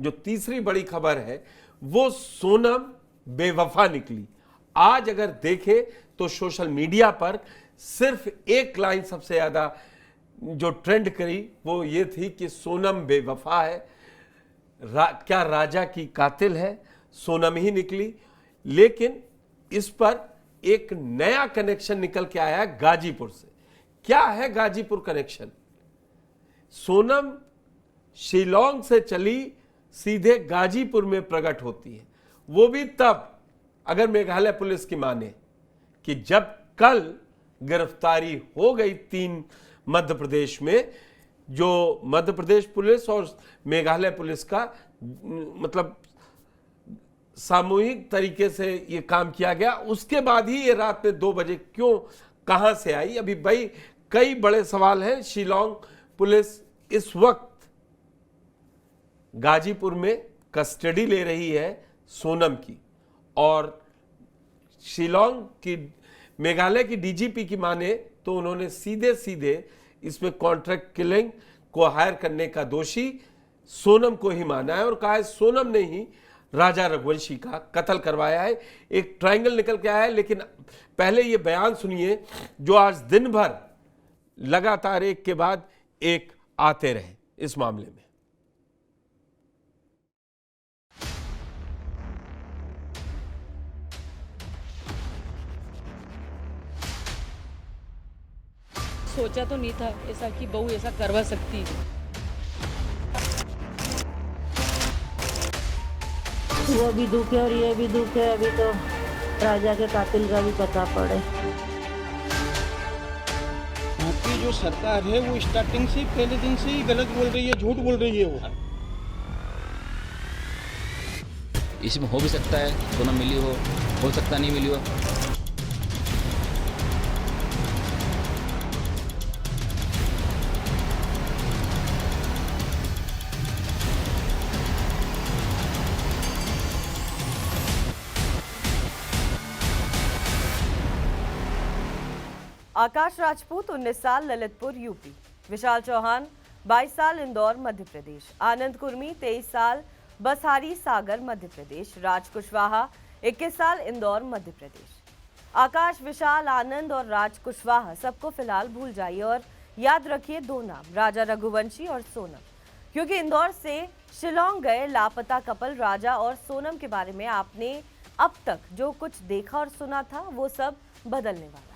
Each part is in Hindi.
जो तीसरी बड़ी खबर है वो सोनम बेवफा निकली। आज अगर देखें तो सोशल मीडिया पर सिर्फ एक लाइन सबसे ज्यादा जो ट्रेंड करी वो ये थी कि सोनम बेवफा है, क्या राजा की कातिल है, सोनम ही निकली। लेकिन इस पर एक नया कनेक्शन निकल के आया है गाजीपुर से। क्या है गाजीपुर कनेक्शन? सोनम शिलोंग से चली सीधे गाजीपुर में प्रकट होती है, वो भी तब अगर मेघालय पुलिस की माने कि जब कल गिरफ्तारी हो गई 3 मध्य प्रदेश में, जो मध्य प्रदेश पुलिस और मेघालय पुलिस का मतलब सामूहिक तरीके से ये काम किया गया। उसके बाद ही ये रात में 2 बजे क्यों कहां से आई, अभी भाई कई बड़े सवाल हैं। शिलोंग पुलिस इस वक्त गाजीपुर में कस्टडी ले रही है सोनम की, और शिलोंग की मेघालय की डीजीपी की माने तो उन्होंने सीधे सीधे इसमें कॉन्ट्रैक्ट किलिंग को हायर करने का दोषी सोनम को ही माना है और कहा है सोनम ने ही राजा रघुवंशी का कत्ल करवाया है। एक ट्रायंगल निकल के आया है। लेकिन पहले ये बयान सुनिए जो आज दिन भर लगातार एक के बाद एक आते रहे इस मामले में। सोचा तो नहीं था ऐसा कि बहू ऐसा करवा सकती है। वो भी दुख है और ये भी दुख है, अभी तो राजा के कातिल का भी पता पड़े। आपकी जो सरकार है वो स्टार्टिंग से पहले दिन से ही गलत बोल रही है, झूठ बोल रही है। वो इसमें हो भी सकता है सोनम मिली हो सकता नहीं मिली हो। आकाश राजपूत 19 साल ललितपुर यूपी, विशाल चौहान 22 साल इंदौर मध्य प्रदेश, आनंद कुर्मी 23 साल बसहारी सागर मध्य प्रदेश, राज कुशवाहा 21 साल इंदौर मध्य प्रदेश। आकाश, विशाल, आनंद और राज कुशवाहा सबको फिलहाल भूल जाइए और याद रखिए 2 नाम, राजा रघुवंशी और सोनम, क्योंकि इंदौर से शिलोंग गए लापता कपल राजा और सोनम के बारे में आपने अब तक जो कुछ देखा और सुना था वो सब बदलने वाला है।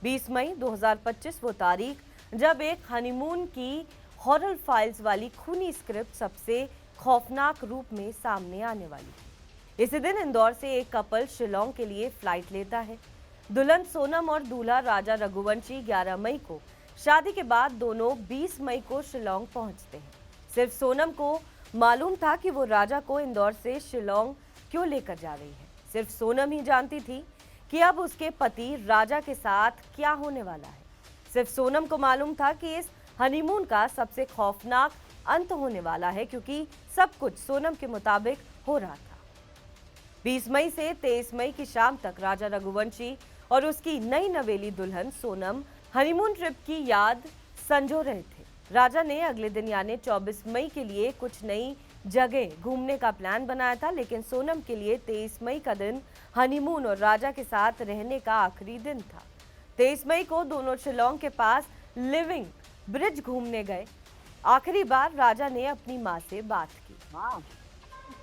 20 मई 2025 वो तारीख जब एक हनीमून की हॉरर फाइल्स वाली खूनी स्क्रिप्ट सबसे खौफनाक रूप में सामने आने वाली है। इसी दिन इंदौर से एक कपल शिलोंग के लिए फ्लाइट लेता है। दुल्हन सोनम और दूल्हा राजा रघुवंशी 11 मई को शादी के बाद दोनों 20 मई को शिलोंग पहुंचते हैं। सिर्फ सोनम को मालूम था कि वो राजा को इंदौर से शिलोंग क्यों लेकर जा रही है। सिर्फ सोनम ही जानती थी कि अब उसके पति राजा के साथ क्या होने वाला है। सिर्फ सोनम को मालूम था कि इस हनीमून का सबसे खौफनाक अंत होने वाला है, क्योंकि सब कुछ सोनम के मुताबिक हो रहा था। 20 मई से 23 मई की शाम तक राजा रघुवंशी और उसकी नई नवेली दुल्हन सोनम हनीमून ट्रिप की याद संजो रहे थे। राजा ने अगले दिन यानी 24 मई के लिए कुछ नई जगह घूमने का प्लान बनाया था, लेकिन सोनम के लिए 23 मई का दिन हनीमून और राजा के साथ रहने का आखिरी दिन था। 23 मई को दोनों शिलोंग के पास लिविंग ब्रिज घूमने गए। आखिरी बार राजा ने अपनी माँ से बात की। हाँ,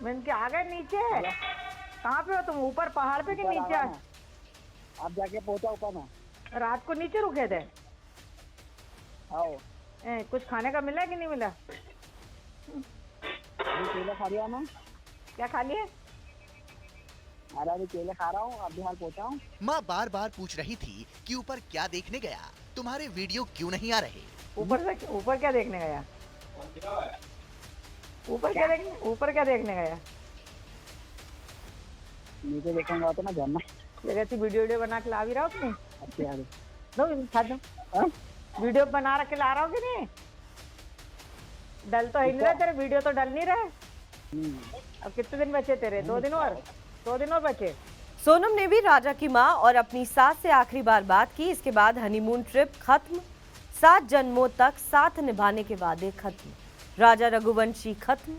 मैं के आ गए नीचे। कहाँ पे हो तुम? ऊपर पहाड़ पे कि नीचे? आप जाके पहुंचा ऊपर ना। रात को नीचे रुके थे। आओ कुछ खाने का मिला कि नहीं मिला? केले खा लिया ना। क्या खा लिए? अरे अभी केले खा रहा हूँ, अभी हाल पहुंचा हूँ। माँ बार बार पूछ रही थी कि ऊपर क्या देखने गया, तुम्हारे वीडियो क्यों नहीं आ रहे। ऊपर क्या देखने गया? ऊपर क्या देखने गया? नीचे देखूंगा तो ना जानना। जगह वीडियो बना के ला भी रहा हो कि नहीं? अच्छा खा दो। वीडियो बना के ला रहा हो कि नहीं? डल तो ही नहीं रहा तेरे वीडियो, तो डल नहीं रहे। अब कितने दिन बचे तेरे? 2 दिन और बचे। सोनम ने भी राजा की मां और अपनी सास से आखिरी बार बात की। इसके बाद हनीमून ट्रिप खत्म, 7 जन्मों तक साथ निभाने के वादे खत्म, राजा रघुवंशी खत्म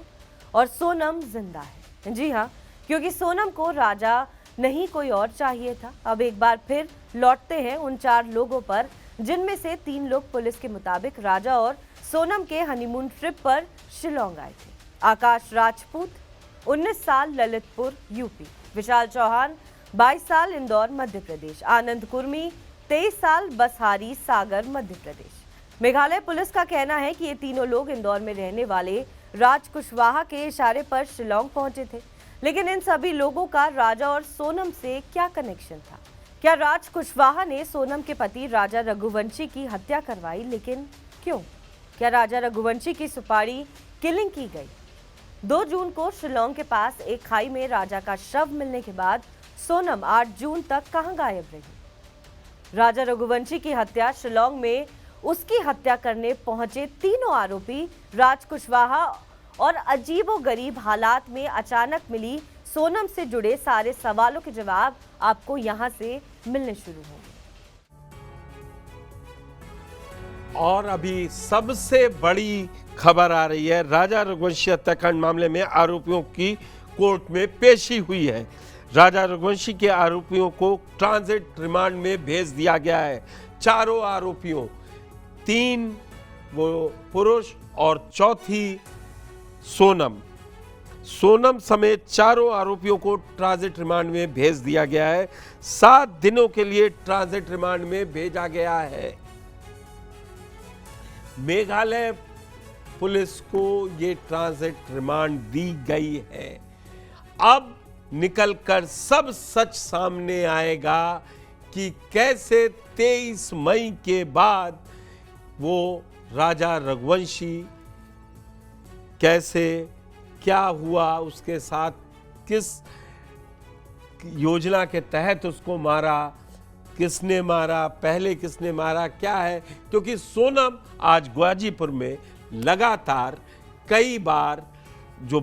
और सोनम जिंदा है। जी हाँ, क्योंकि सोनम को राजा नहीं कोई और चाहिए था। अब एक बार फिर लौटते हैं उन 4 लोगों पर, जिनमें से 3 लोग पुलिस के मुताबिक राजा और सोनम के हनीमून ट्रिप पर शिलोंग आए थे। आकाश राजपूत 19 साल ललितपुर यूपी, विशाल चौहान 22 साल इंदौर मध्य प्रदेश, आनंद कुर्मी 23 साल बसहारी सागर मध्य प्रदेश। मेघालय पुलिस का कहना है कि ये तीनों लोग इंदौर में रहने वाले राज कुशवाहा के इशारे पर शिलोंग पहुंचे थे। लेकिन इन सभी लोगों का राजा और सोनम से क्या कनेक्शन था? क्या राज कुशवाहा ने सोनम के पति राजा रघुवंशी की हत्या करवाई? लेकिन क्यों? क्या राजा रघुवंशी की सुपारी किलिंग की गई? 2 जून को शिलोंग के पास एक खाई में राजा का शव मिलने के बाद सोनम 8 जून तक कहां गायब रही? राजा रघुवंशी की हत्या शिलोंग में उसकी हत्या करने पहुंचे तीनों आरोपी राज कुशवाहा और अजीबोगरीब हालात में अचानक मिली सोनम से जुड़े सारे सवालों के जवाब आपको यहां से मिलने शुरू होंगे। और अभी सबसे बड़ी खबर आ रही है, राजा रघुवंशी हत्याकांड मामले में आरोपियों की कोर्ट में पेशी हुई है। राजा रघुवंशी के आरोपियों को ट्रांजिट रिमांड में भेज दिया गया है। चारों आरोपियों, 3 वो पुरुष और चौथी सोनम समेत चारों आरोपियों को ट्रांजिट रिमांड में भेज दिया गया है। 7 दिनों के लिए ट्रांजिट रिमांड में भेजा गया है। मेघालय पुलिस को ये ट्रांजिट रिमांड दी गई है। अब निकलकर सब सच सामने आएगा कि कैसे 23 मई के बाद वो राजा रघुवंशी कैसे, क्या हुआ उसके साथ, किस योजना के तहत उसको मारा, किसने मारा, पहले किसने मारा, क्या है। क्योंकि सोनम आज गाजीपुर में लगातार कई बार जो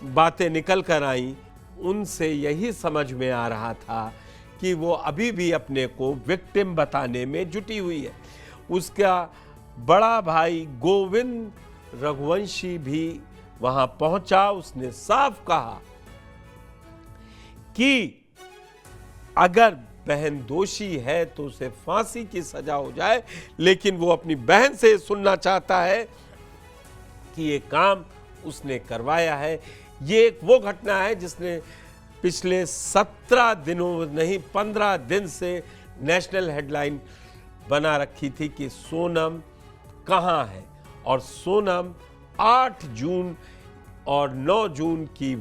बातें निकल कर आई, उनसे यही समझ में आ रहा था कि वो अभी भी अपने को विक्टिम बताने में जुटी हुई है। उसका बड़ा भाई गोविंद रघुवंशी भी वहां पहुंचा। उसने साफ कहा कि अगर बहन दोषी है तो उसे फांसी की सजा हो जाए, लेकिन वो अपनी बहन से सुनना चाहता है कि ये काम उसने करवाया है। ये एक वो घटना है जिसने पिछले 17 दिनों नहीं 15 दिन से नेशनल हेडलाइन बना रखी थी कि सोनम कहाँ है। और सोनम 8 जून और 9 जून की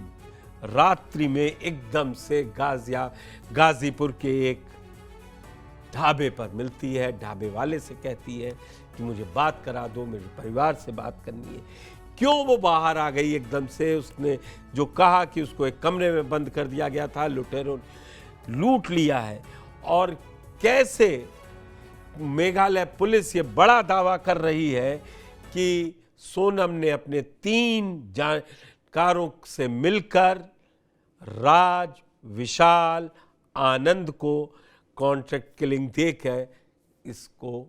रात्रि में एकदम से गाजीपुर के एक ढाबे पर मिलती है। ढाबे वाले से कहती है कि मुझे बात करा दो, मेरे परिवार से बात करनी है। क्यों वो बाहर आ गई एकदम से? उसने जो कहा कि उसको एक कमरे में बंद कर दिया गया था, लुटेरों लूट लिया है। और कैसे मेघालय पुलिस ये बड़ा दावा कर रही है कि सोनम ने अपने 3 जानकारों से मिलकर राज, विशाल, आनंद को कॉन्ट्रैक्ट किलिंग देकर इसको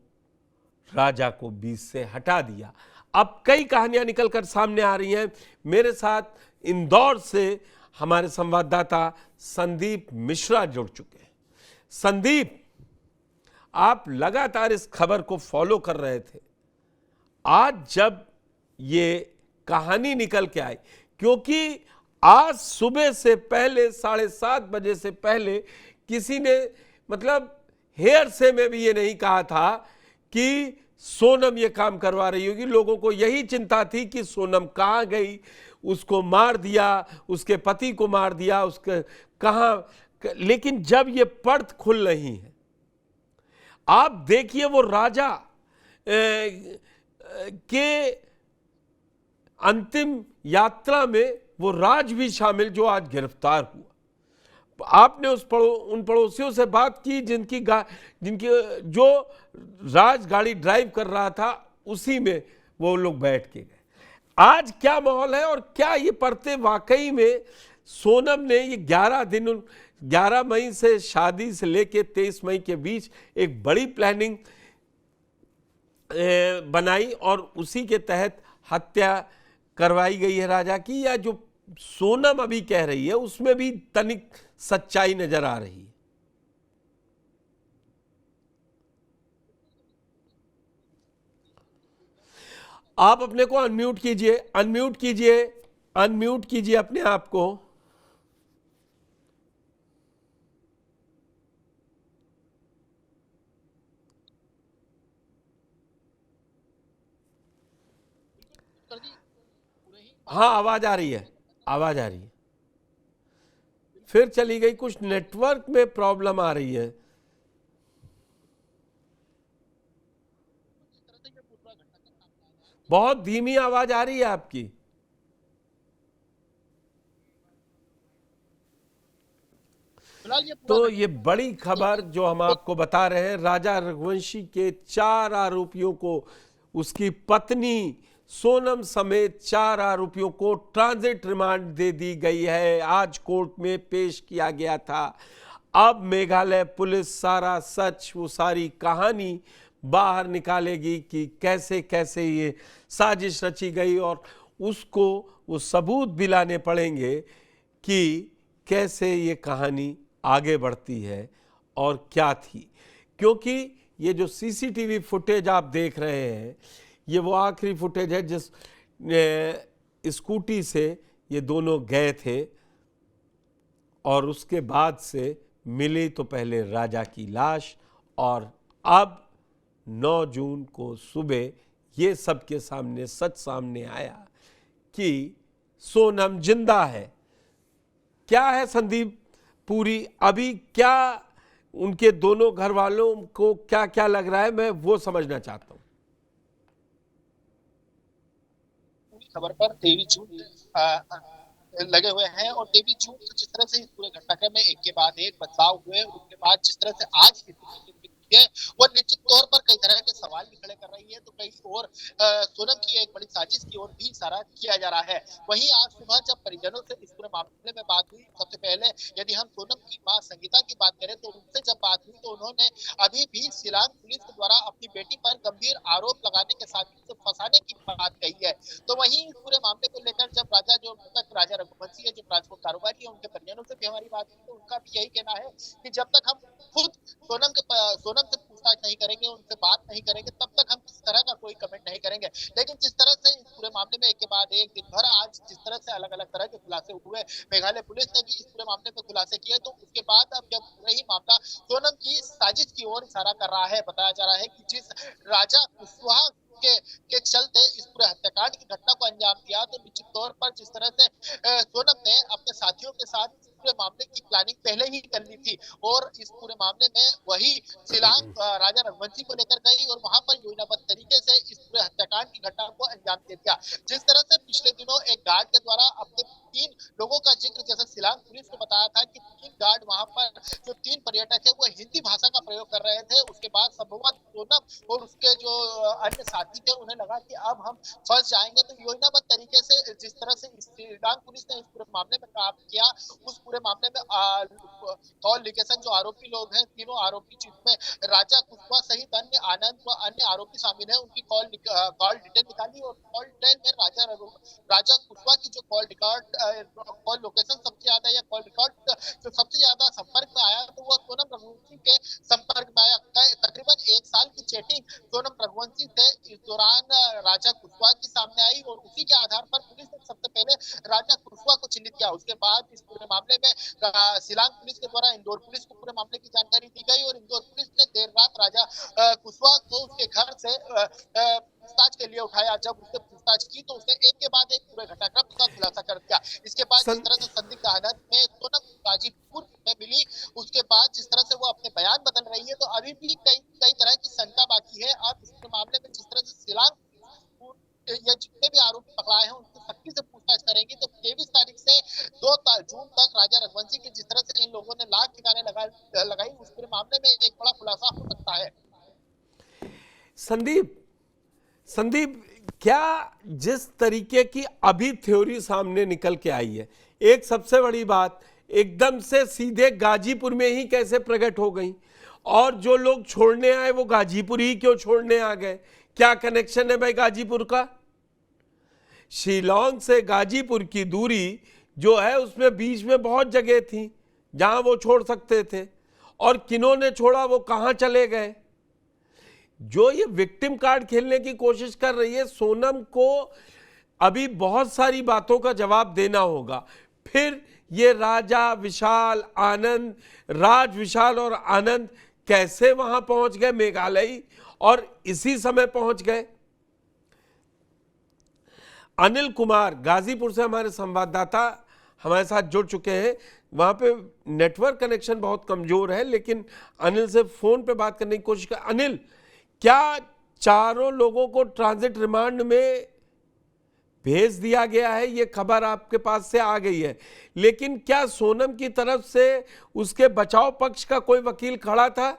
राजा को बीच से हटा दिया। अब कई कहानियां निकलकर सामने आ रही हैं। मेरे साथ इंदौर से हमारे संवाददाता संदीप मिश्रा जुड़ चुके हैं। संदीप, आप लगातार इस खबर को फॉलो कर रहे थे। आज जब ये कहानी निकल के आई, क्योंकि आज सुबह से पहले 7:30 बजे से पहले किसी ने मतलब हेयर से में भी ये नहीं कहा था कि सोनम ये काम करवा रही होगी। लोगों को यही चिंता थी कि सोनम कहाँ गई, उसको मार दिया, उसके पति को मार दिया, उसके कहाँ। लेकिन जब ये पर्द खुल रही है, आप देखिए वो राजा के अंतिम यात्रा में वो राज भी शामिल जो आज गिरफ्तार हुआ। आपने उन पड़ोसियों से बात की जिनकी जो राज गाड़ी ड्राइव कर रहा था, उसी में वो लोग बैठ के गए। आज क्या माहौल है और क्या ये पर्दे वाकई में सोनम ने ये 11 मई से शादी से लेके 23 मई के बीच एक बड़ी प्लानिंग बनाई और उसी के तहत हत्या करवाई गई है राजा की, या जो सोनम अभी कह रही है उसमें भी तनिक सच्चाई नजर आ रही है? आप अपने को अनम्यूट कीजिए, अनम्यूट कीजिए, अनम्यूट कीजिए अपने आप को। हाँ, आवाज आ रही है, आवाज आ रही है। फिर चली गई, कुछ नेटवर्क में प्रॉब्लम आ रही है। बहुत धीमी आवाज आ रही है आपकी। तो ये बड़ी खबर जो हम आपको बता रहे हैं, राजा रघुवंशी के 4 आरोपियों को, उसकी पत्नी सोनम समेत 4 आरोपियों को ट्रांजिट रिमांड दे दी गई है। आज कोर्ट में पेश किया गया था। अब मेघालय पुलिस सारा सच, वो सारी कहानी बाहर निकालेगी कि कैसे कैसे ये साजिश रची गई, और उसको वो सबूत भी लाने पड़ेंगे कि कैसे ये कहानी आगे बढ़ती है और क्या थी। क्योंकि ये जो सीसीटीवी फुटेज आप देख रहे हैं, ये वो आखिरी फुटेज है जिस स्कूटी से ये दोनों गए थे, और उसके बाद से मिली तो पहले राजा की लाश, और अब 9 जून को सुबह ये सबके सामने सच सामने आया कि सोनम जिंदा है। क्या है संदीप पूरी, अभी क्या उनके दोनों घर वालों को क्या क्या लग रहा है, मैं वो समझना चाहता हूँ। खबर पर टीवी झूठ लगे हुए हैं, और टीवी झूठ जिस तरह से इस पूरे घटनाक्रम में एक के बाद एक बदलाव हुए, उसके बाद जिस तरह से आज है वो निश्चित तौर पर कई तरह के सवाल भी खड़े कर रही है। तो कई और सोनम की एक बड़ी साजिश की ओर भी इशारा किया जा रहा है। वहीं आज सुबह जब परिजनों से इस पूरे मामले में बात हुई, सबसे पहले यदि हम सोनम की मां संगीता की बात करें तो उनसे जब बात हुई तो उन्होंने अभी भी शिलांग पुलिस के द्वारा अपनी बेटी पर गंभीर आरोप लगाने के साथ उसे फंसाने की बात कही है। तो वहीं इस पूरे मामले को लेकर जब राजा जो मृतक राजा रघुवंशी है, जो ट्रांसपोर्ट कारोबारी है, उनके परिजनों से भी हमारी बात हुई तो उनका भी यही कहना है कि जब तक हम खुद सोनम से पूछताछ नहीं करेंगे, उनसे बात नहीं करेंगे, तब तक हम किस तरह का कोई कमेंट नहीं करेंगे। लेकिन जिस तरह से इस पूरे मामले में एक के बाद एक दिन भर आज जिस तरह से अलग अलग तरह के खुलासे हुए, मेघालय पुलिस ने भी इस पूरे मामले में खुलासे किए, तो उसके बाद अब जब पूरा ही मामला सोनम की साजिश की ओर इशारा कर रहा है। बताया जा रहा है कि जिस राजा कुशवाहा के चलते इस पूरे हत्याकांड की घटना को अंजाम दिया, तो निश्चित तौर पर जिस तरह से सोनम ने अपने साथियों के साथ इस पूरे मामले की प्लानिंग पहले ही कर ली थी, और इस पूरे मामले में वही शिलांग राजा रघुवंशी को लेकर गई और वहां पर योजनाबद्ध तरीके से इस पूरे हत्याकांड की घटना को अंजाम दे दिया। जिस तरह से पिछले दिनों एक गार्ड के द्वारा अपने 3 लोगों का जिक्र, जैसे शिलांग पुलिस को बताया था कि 3 गार्ड वहां पर जो 3 पर्यटक है वो हिंदी भाषा का प्रयोग कर रहे थे। उसके बाद संभवतः सोनम और उसके जो अन्य साथी थे उन्हें लगा कि अब हम फंस जाएंगे, तो योजनाबद्ध तरीके से जिस तरह से शिलांग पुलिस ने इस पूरे मामले में काम किया, उस पूरे मामले में कॉल लिकेशन जो आरोपी लोग हैं, तीनों आरोपी जिसमें राजा कुशवाहा सहित अन्य आनंद व अन्य आरोपी शामिल है, उनकी कॉल डिटेल निकाली, और कॉल डिटेल में राजा कुशवाहा की जो कॉल लोकेशन सबसे ज्यादा या कॉल रिकॉर्ड जो सबसे ज्यादा संपर्क में आया, तो वो सोनम रघुवंशी के संपर्क में आया। तकरीबन 1 साल की चैटिंग सोनम रघुवंशी से इस दौरान राजा कुशवाहा की सामने आई, और उसी के आधार पर पुलिस ने सबसे पहले राजा कुशवाहा को चिन्हित किया। उसके बाद इस पूरे मामले में शिलांग पुलिस के द्वारा इंदौर पुलिस को पूरे मामले की जानकारी दी गई, और इंदौर पुलिस ने देर रात राजा कुशवाहा को उसके घर से पूछताछ के लिए उठाया। जब उससे पूछताछ की तो उसने एक के बाद एक पूरे घटनाक्रम का खुलासा कर दिया। इसके बाद जिस तरह से संदिग्ध हालत में सोनम गाजीपुर में मिली, उसके बाद जिस तरह से वो अपने बयान बदल रही है, तो अभी भी कई तरह की शंका बाकी है। अब इस मामले में जिस तरह से शिलांग या जितने भी आरोपी पकड़ाए हैं उनसे सख्ती से पूछताछ करेंगे, तो 23 तारीख से 2 जून तक राजा रघुवंशी के जिस तरह से इन लोगों ने लाख ठिकाने लगाई, उस पूरे मामले में एक बड़ा खुलासा हो सकता है। संदीप, क्या जिस तरीके की अभी थ्योरी सामने निकल के आई है, एक सबसे बड़ी बात एकदम से सीधे गाजीपुर में ही कैसे प्रकट हो गई, और जो लोग छोड़ने आए वो गाजीपुर ही क्यों छोड़ने आ गए? क्या कनेक्शन है भाई गाजीपुर का? शिलांग से गाजीपुर की दूरी जो है उसमें बीच में बहुत जगह थी जहां वो छोड़ सकते थे, और किन्होंने छोड़ा, वो कहां चले गए। जो ये विक्टिम कार्ड खेलने की कोशिश कर रही है, सोनम को अभी बहुत सारी बातों का जवाब देना होगा। फिर ये राजा विशाल आनंद, राज विशाल और आनंद कैसे वहां पहुंच गए मेघालय, और इसी समय पहुंच गए। अनिल कुमार गाजीपुर से हमारे संवाददाता हमारे साथ जुड़ चुके हैं। वहां पे नेटवर्क कनेक्शन बहुत कमजोर है, लेकिन अनिल से फोन पे बात करने की कोशिश कर। अनिल, क्या चारों लोगों को ट्रांजिट रिमांड में भेज दिया गया है? ये खबर आपके पास से आ गई है, लेकिन क्या सोनम की तरफ से उसके बचाव पक्ष का कोई वकील खड़ा था?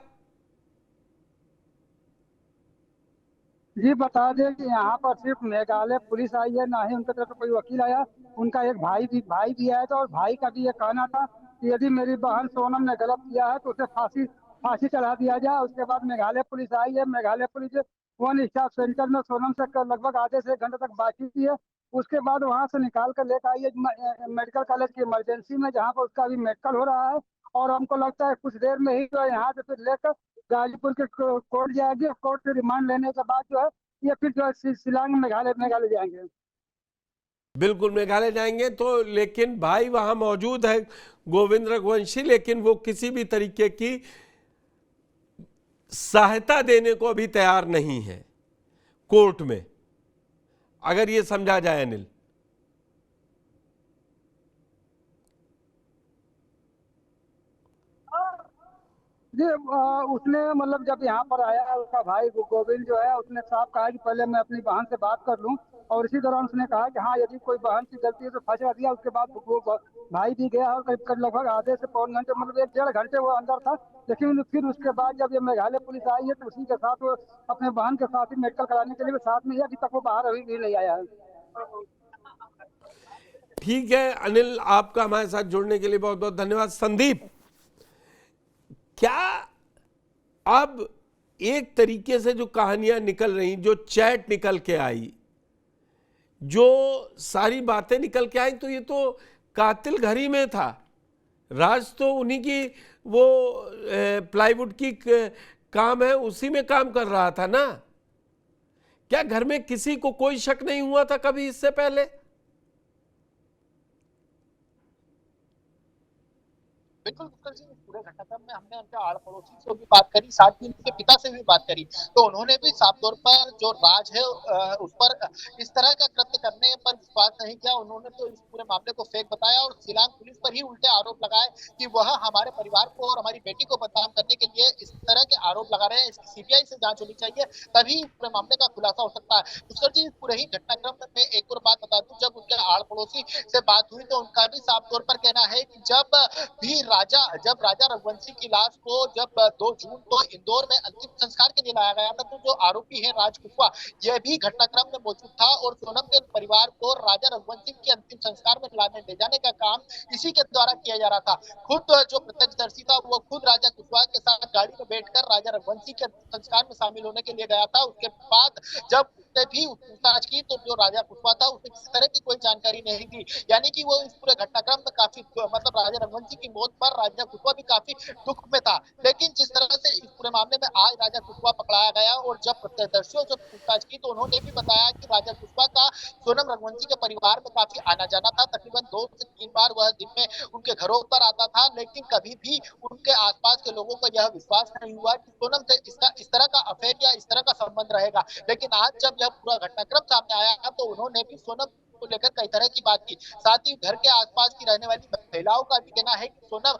जी बता दें कि यहाँ पर सिर्फ मेघालय पुलिस आई है, ना ही उनकी तरफ से कोई वकील आया। उनका एक भाई भी आया था, और भाई का भी ये कहना था कि यदि मेरी बहन सोनम ने गलत किया है तो उसे फांसी चढ़ा दिया जाए। उसके बाद मेघालय पुलिस आई है। Meghalaya police one staff centre में सोनम से लगभग आधे से 1 घंटे तक बातचीत की है। उसके बाद वहाँ से निकाल कर लेकर आई है मेडिकल कॉलेज की इमरजेंसी में, जहाँ पर उसका अभी मेडिकल हो रहा है। और हमको लगता है कुछ देर में ही जो है यहाँ से फिर लेकर गाजीपुर के कोर्ट जाएगी, और कोर्ट से रिमांड लेने के बाद जो है ये फिर जो है शिलांग मेघालय जाएंगे। बिल्कुल मेघालय जाएंगे तो, लेकिन भाई वहां मौजूद है गोविंद रघुवंशी, लेकिन वो किसी भी तरीके की सहायता देने को अभी तैयार नहीं है कोर्ट में, अगर ये समझा जाए अनिल। जी उसने मतलब जब यहाँ पर आया उसका भाई गोविंद जो है उसने साफ कहा कि पहले मैं अपनी बहन से बात कर लूं, और इसी दौरान उसने कहा कि हाँ यदि कोई बहन की गलती है तो फंसा दिया। उसके बाद वो भाई भी गया, और करीब लगभग आधे से पौन घंटे मतलब 1-1.5 घंटे वो अंदर था। लेकिन फिर उसके बाद जब ये मेघालय पुलिस आई है तो उसी के साथ वो अपने बहन के साथ ही मेडिकल कराने के लिए साथ में ही, अभी तक वो बाहर अभी भी नहीं आया है। ठीक है अनिल, आपका हमारे साथ जुड़ने के लिए बहुत बहुत धन्यवाद। संदीप, क्या अब एक तरीके से जो कहानियां निकल रही, जो चैट निकल के आई, जो सारी बातें निकल के आई, तो ये तो कातिल घर ही में था। राज तो उन्हीं की वो प्लाईवुड की काम है, उसी में काम कर रहा था ना। क्या घर में किसी को कोई शक नहीं हुआ था कभी इससे पहले? बिल्कुल उत्तर जी, पूरे घटनाक्रम में हमने उनके आड़ पड़ोसी से भी बात करी, साथ ही उनके पिता से भी बात करी, तो उन्होंने भी साफ तौर पर जो राज है उस पर इस तरह का कृत्य करने पर विश्वास नहीं किया। उन्होंने तो इस पूरे मामले को फेक बताया और शिलांग पुलिस पर ही उल्टे आरोप लगाए कि वह हमारे परिवार को और हमारी बेटी को बदनाम करने के लिए इस तरह के आरोप लगा रहे हैं। इसकी सीबीआई से जांच होनी चाहिए, तभी पूरे मामले का खुलासा हो सकता है। उत्तर जी, पूरे ही घटनाक्रम में एक और बात बता दूं, जब उनके आड़ पड़ोसी से बात हुई तो उनका भी साफ तौर पर कहना है कि जब राजा रघुवंशी की लाश को जब 2 जून को इंदौर में अंतिम संस्कार के लिए लाया गया था, तो जो आरोपी है राज कुशवाहा, यह भी घटनाक्रम में मौजूद था और सोनम के परिवार को राजा रघुवंशी के अंतिम संस्कार में ले जाने का काम इसी के द्वारा किया जा रहा था। खुद जो प्रत्यक्षदर्शी था वो खुद राजा कुशवाहा के साथ गाड़ी में बैठकर राजा रघुवंशी के संस्कार में शामिल होने के लिए गया था। उसके बाद जब उसने भी पूछताछ की तो जो राजा कुशवाहा था उसने किसी तरह की कोई जानकारी नहीं दी, यानी कि वो इस पूरे घटनाक्रम में काफी मतलब राजा रघुवंशी की मौत पर राजा कुशवाहा भी काफी दुख में था। लेकिन जिस तरह से इस पूरे मामले में आज राजा कुशवाहा पकड़ाया गया और जब प्रत्यक्षदर्शियों से पूछताछ की तो उन्होंने भी बताया कि राजा कुशवाहा का सोनम रघुवंशी के परिवार में काफी आना जाना था। तकरीबन 2 से 3 बार वह दिन में उनके घरों पर आता था, लेकिन कभी भी उनके आसपास के लोगों को यह विश्वास नहीं हुआ कि सोनम से इसका इस तरह का अफेयर या इस तरह का संबंध रहेगा। लेकिन आज जब यह पूरा घटनाक्रम सामने आया तो उन्होंने भी सोनम को लेकर कई तरह की बात की। साथ ही घर के आसपास की रहने वाली महिलाओं का भी कहना है कि सोनम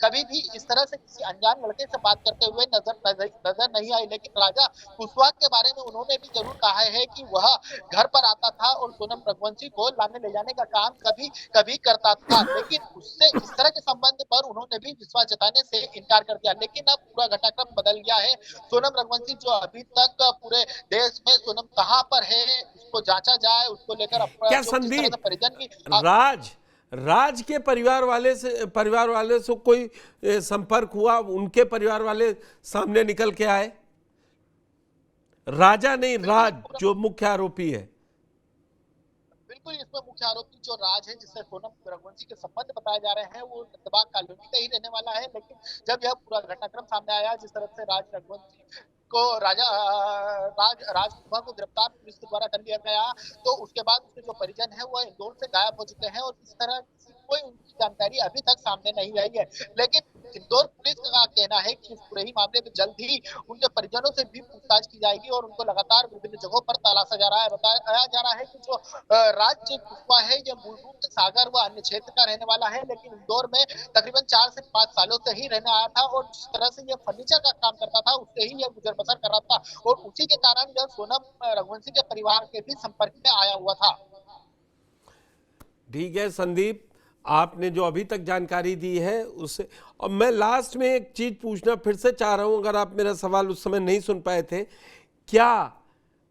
कभी भी इस तरह से किसी अनजान लड़के से बात करते हुए नजर नहीं आई। लेकिन राजा कुशवाहा के बारे में उन्होंने भी जरूर कहा है कि वह घर पर आता था और सोनम रघुवंशी को लाने ले जाने का काम कभी कभी करता था, लेकिन उससे इस तरह के संबंध पर उन्होंने भी विश्वास जताने से इनकार कर दिया। लेकिन अब पूरा घटनाक्रम बदल गया है। सोनम रघुवंशी जो अभी तक पूरे देश में सोनम कहां पर है उसको जांचा जाए, उसको लेकर क्या संदीप, राज के परिवार वाले से कोई संपर्क हुआ? उनके परिवार वाले सामने निकल के आए? राजा नहीं, राज जो मुख्य आरोपी है। बिल्कुल इसमें मुख्य आरोपी जो राज है, जिससे सोनम रघुवंशी के संबंध बताए जा रहे हैं, वो नंदबाग कॉलोनी का ही रहने वाला है। लेकिन जब यह पूरा घटनाक्रम सामने आया, जिस तरह से राज रघुवंशी को राज कुमार को गिरफ्तार पुलिस के द्वारा कर लिया गया, तो उसके बाद उसके जो परिजन है वो इंदौर से गायब हो चुके हैं और इस तरह कोई उनकी जानकारी अभी तक सामने नहीं आई है। लेकिन इंदौर पुलिस का कहना है कि इस पूरे ही मामले में जल्द ही उनके परिजनों से भी पूछताछ की जाएगी और उनको लगातार विभिन्न जगहों पर तलाशा जा रहा है। बताया जा रहा है कि जो राज कुशवाहा है, ये मूल रूप से सागर व अन्य क्षेत्र का रहने वाला है, लेकिन इंदौर में तकरीबन 4 से 5 सालों से ही रहने आया था और जिस तरह से ये फर्नीचर का काम करता था, उससे ही यह गुजर बसर कर रहा था और उसी के कारण यह सोनम रघुवंशी के परिवार के भी संपर्क में आया हुआ था। ठीक है संदीप, आपने जो अभी तक जानकारी दी है उससे, और मैं लास्ट में एक चीज पूछना फिर से चाह रहा हूं, अगर आप मेरा सवाल उस समय नहीं सुन पाए थे, क्या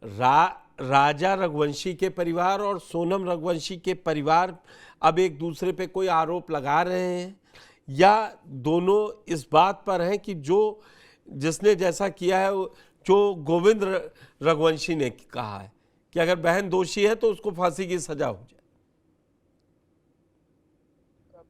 राजा रघुवंशी के परिवार और सोनम रघुवंशी के परिवार अब एक दूसरे पे कोई आरोप लगा रहे हैं, या दोनों इस बात पर हैं कि जिसने जैसा किया है, जो गोविंद रघुवंशी ने कहा है कि अगर बहन दोषी है तो उसको फांसी की सजा हो जाए?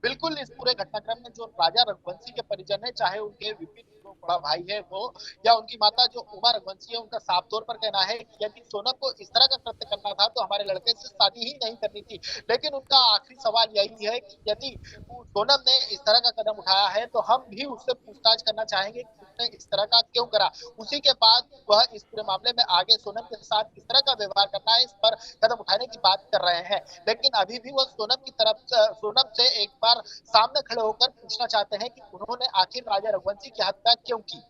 बिल्कुल इस पूरे घटनाक्रम में जो राजा रघुवंशी के परिजन है, चाहे उनके विपिन जो बड़ा भाई है वो, या उनकी माता जो उमा रघुवंशी है, उनका साफ तौर पर कहना है कि यदि सोनम को इस तरह का कृत्य करना था तो हमारे लड़के से शादी ही नहीं करनी थी। लेकिन उनका आखिरी सवाल यही है कि यदि सोनम ने इस तरह का कदम उठाया है तो हम भी उससे पूछताछ करना चाहेंगे कि उसने इस तरह का क्यों करा। उसी के बाद वह इस पूरे मामले में आगे सोनम के साथ किस तरह का व्यवहार करना है, इस पर कदम उठाने की बात कर रहे हैं। लेकिन अभी भी वह सोनम से एक बार सामने खड़े होकर पूछना चाहते हैं कि उन्होंने आखिर राजा रघुवंशी की हत्या क्यों की।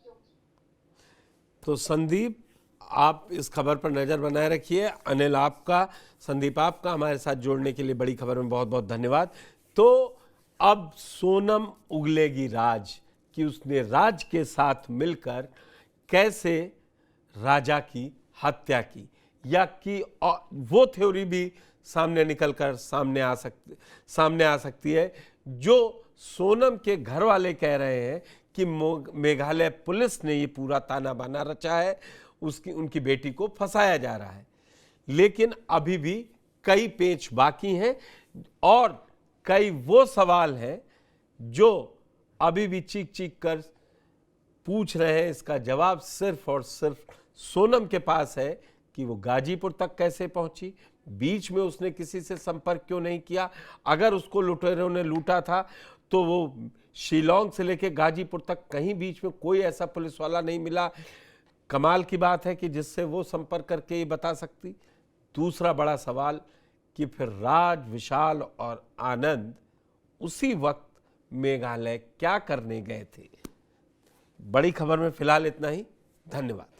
तो संदीप, आप इस खबर पर नजर बनाए रखिए। अनिल, आपका, संदीप आपका हमारे साथ जोड़ने के लिए बड़ी खबर में बहुत बहुत धन्यवाद। तो अब सोनम उगलेगी राज कि उसने राज के साथ मिलकर कैसे राजा की हत्या की, या कि वो थ्योरी भी सामने निकलकर सामने आ सकती है जो सोनम के घर वाले कह रहे हैं कि मेघालय पुलिस ने ये पूरा ताना बाना रचा है, उनकी बेटी को फंसाया जा रहा है। लेकिन अभी भी कई पेच बाकी हैं और कई वो सवाल हैं जो अभी भी चीख चीख कर पूछ रहे हैं। इसका जवाब सिर्फ और सिर्फ सोनम के पास है कि वो गाजीपुर तक कैसे पहुंची, बीच में उसने किसी से संपर्क क्यों नहीं किया। अगर उसको लुटेरों ने लूटा था तो वो शिलोंग से लेकर गाजीपुर तक कहीं बीच में कोई ऐसा पुलिस वाला नहीं मिला। कमाल की बात है कि जिससे वो संपर्क करके ये बता सकती। दूसरा बड़ा सवाल कि फिर राज, विशाल और आनंद उसी वक्त मेघालय क्या करने गए थे। बड़ी खबर में फिलहाल इतना ही। धन्यवाद।